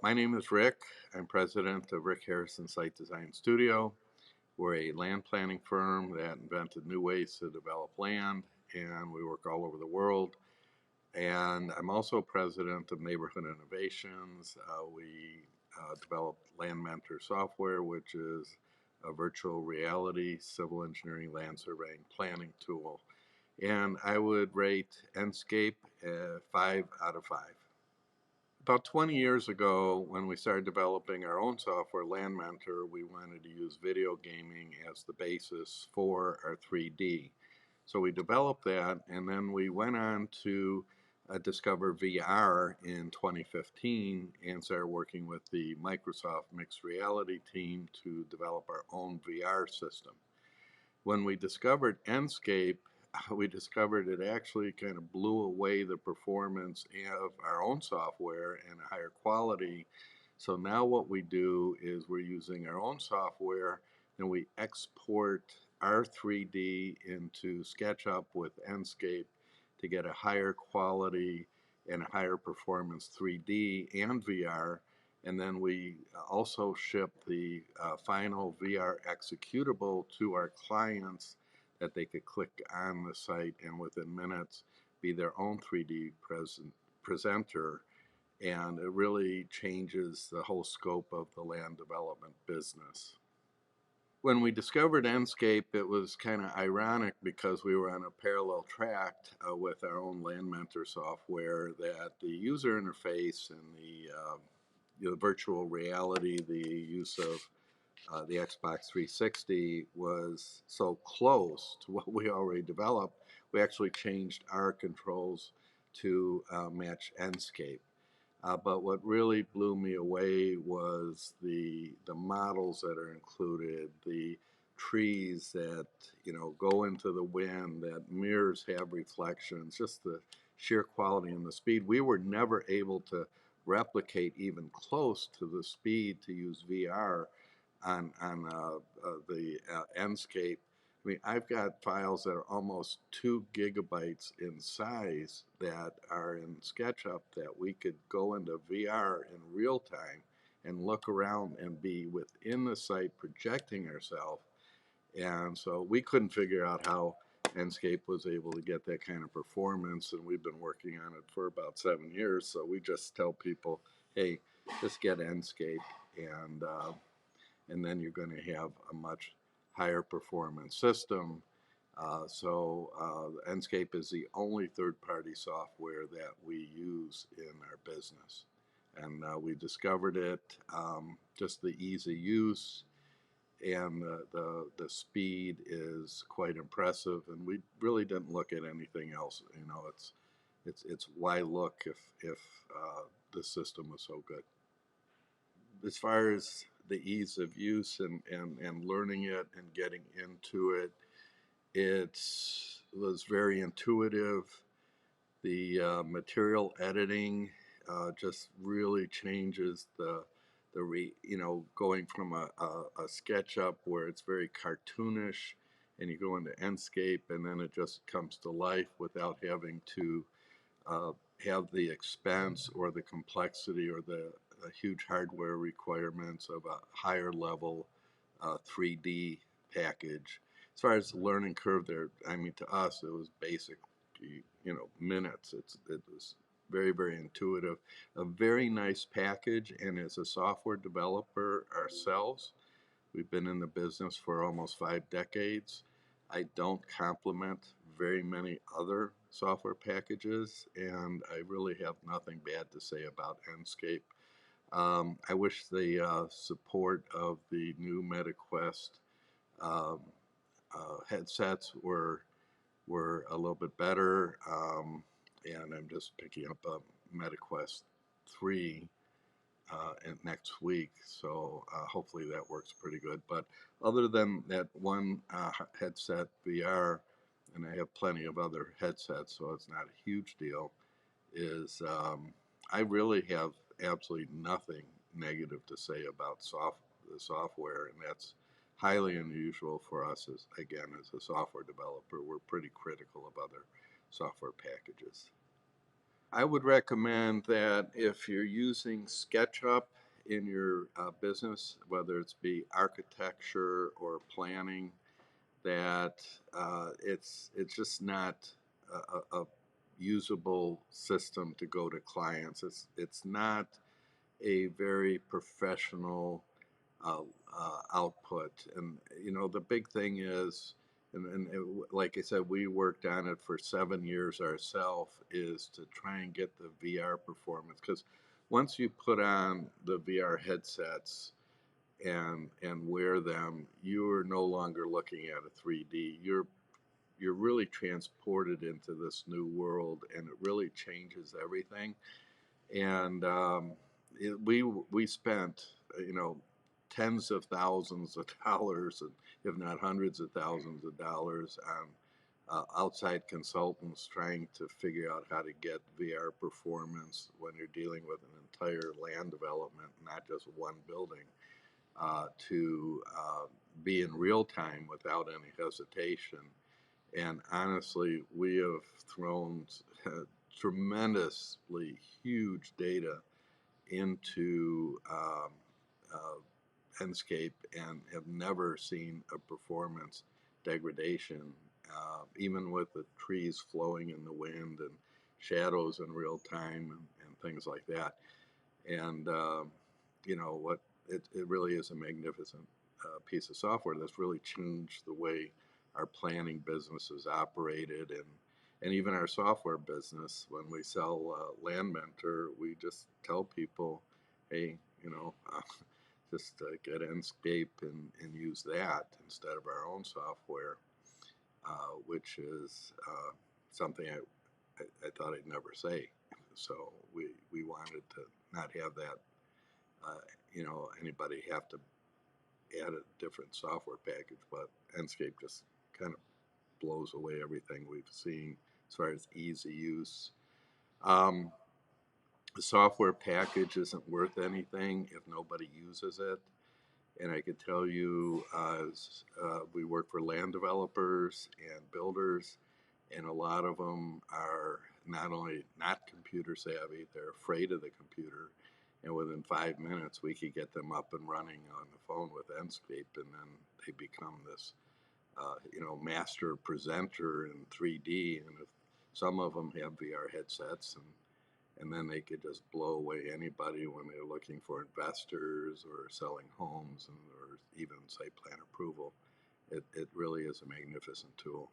My name is Rick. I'm president of Rick Harrison Site Design Studio. We're a land planning firm that invented new ways to develop land, and we work all over the world. And I'm also president of Neighborhood Innovations. We developed Land Mentor software, which is a virtual reality civil engineering land surveying planning tool. And I would rate Enscape 5 out of 5. About 20 years ago, when we started developing our own software, Land Mentor, we wanted to use video gaming as the basis for our 3D. So we developed that, and then we went on to discover VR in 2015 and started working with the Microsoft mixed reality team to develop our own VR system. When we discovered Enscape, we discovered it actually kind of blew away the performance of our own software and a higher quality. So now what we do is we're using our own software and we export our 3D into SketchUp with Enscape to get a higher quality and a higher performance 3D and VR. And then we also ship the final VR executable to our clients that they could click on the site and within minutes be their own 3D presenter. And it really changes the whole scope of the land development business. When we discovered Enscape, it was kind of ironic because we were on a parallel track with our own Land Mentor software that the user interface and the virtual reality, the use of the Xbox 360 was so close to what we already developed, we actually changed our controls to match Enscape. But what really blew me away was the models that are included, the trees that go into the wind, that mirrors have reflections, just the sheer quality and the speed. We were never able to replicate even close to the speed to use VR on the Enscape. I mean, I've got files that are almost 2 gigabytes in size that are in SketchUp that we could go into VR in real time and look around and be within the site projecting ourselves. And so we couldn't figure out how Enscape was able to get that kind of performance, and we've been working on it for about 7 years. So we just tell people, hey, just get Enscape, and then you're going to have a much higher performance system. Enscape is the only third-party software that we use in our business. And we discovered it, just the ease of use and the speed is quite impressive. And we really didn't look at anything else. It's why look if the system was so good. As far as the ease of use and learning it and getting into it, it was very intuitive. The material editing just really changes going from a SketchUp where it's very cartoonish and you go into Enscape and then it just comes to life without having to uh, have the expense or the complexity or the huge hardware requirements of a higher level 3D package. As far as the learning curve there, I mean, to us, it was basic, minutes. It was very, very intuitive. A very nice package, and as a software developer ourselves, we've been in the business for almost 5 decades. I don't complement very many other software packages, and I really have nothing bad to say about Enscape. I wish the support of the new MetaQuest um, headsets were a little bit better, and I'm just picking up a MetaQuest 3 next week, so hopefully that works pretty good. But other than that one headset VR, and I have plenty of other headsets, so it's not a huge deal, is I really have absolutely nothing negative to say about the software, and that's highly unusual for us as a software developer. We're pretty critical of other software packages. I would recommend that if you're using SketchUp in your business, whether it's be architecture or planning, that it's just not a usable system to go to clients. It's not a very professional uh, output. And the big thing is, like I said, we worked on it for 7 years ourselves, is to try and get the VR performance. Because once you put on the VR headsets and wear them, you are no longer looking at a 3D. You're really transported into this new world, and it really changes everything. And we spent you know tens of thousands of dollars, and if not hundreds of thousands of dollars, on outside consultants trying to figure out how to get VR performance when you're dealing with an entire land development, not just one building, to be in real time without any hesitation. And honestly, we have thrown tremendously huge data into Enscape and have never seen a performance degradation, even with the trees flowing in the wind and shadows in real time and things like that. And what it really is a magnificent piece of software that's really changed the way our planning business is operated, and even our software business. When we sell Land Mentor, we just tell people, hey, just get Enscape and use that instead of our own software, which is something I thought I'd never say. So we wanted to not have that, anybody have to add a different software package, but Enscape just kind of blows away everything we've seen as far as easy use. Um, the software package isn't worth anything if nobody uses it. And I could tell you, we work for land developers and builders, and a lot of them are not only not computer savvy, they're afraid of the computer. And within 5 minutes, we could get them up and running on the phone with Enscape, and then they become this, master presenter in 3D. And if some of them have VR headsets, and then they could just blow away anybody when they're looking for investors or selling homes, or even site plan approval. It really is a magnificent tool.